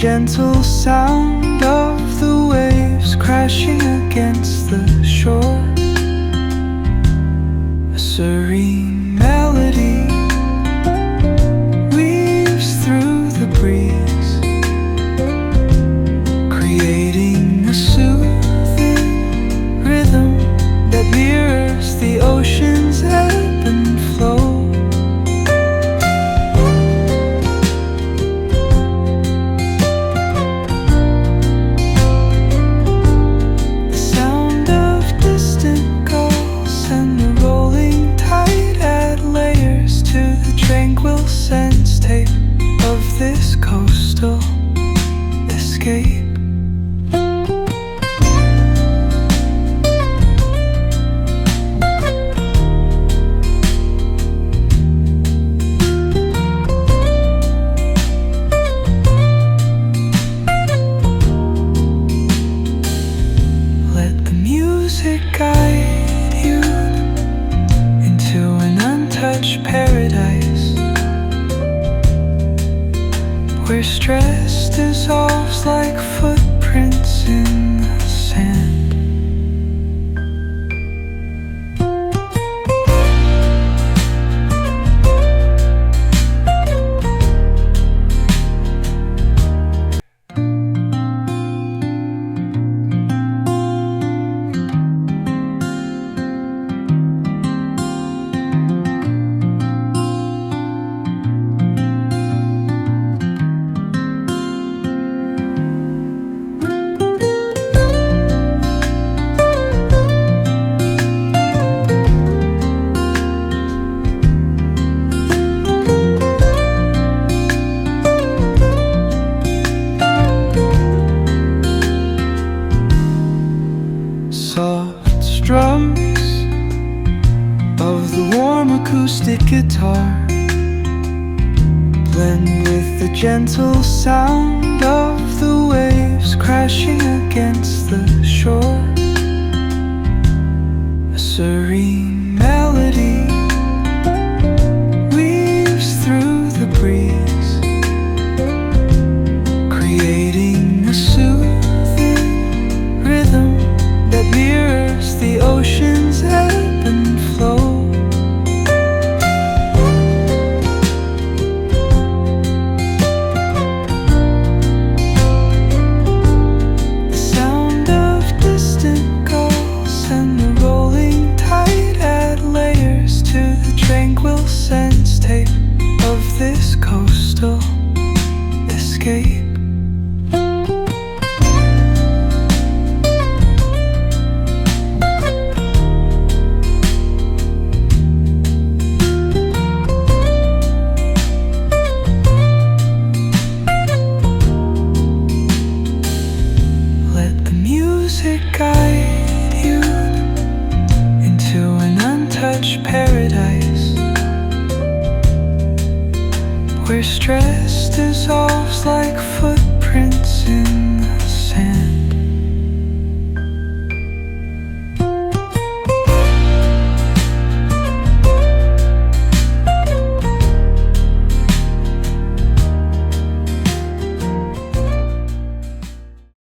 gentle sound of the waves crashing against the shore. A serene melody weaves through the breeze, creating a soothing rhythm that mirrors the ocean's ebb and flow. Tranquil sense tape of this coastal escape. Let the music guide you into an untouched paradise, where stress dissolves like footprints in the sand. Soft strums of the warm acoustic guitar blend with the gentle sound of the waves crashing against the shore. A serene melody weaves through the breeze, creating a soothing rhythm that mirrors the ocean's ebb and flow. The sound of distant gulls and the rolling tide add layers to the tranquil sense tape of this coastal escape. Guide you into an untouched paradise, where stress dissolves like footprints in the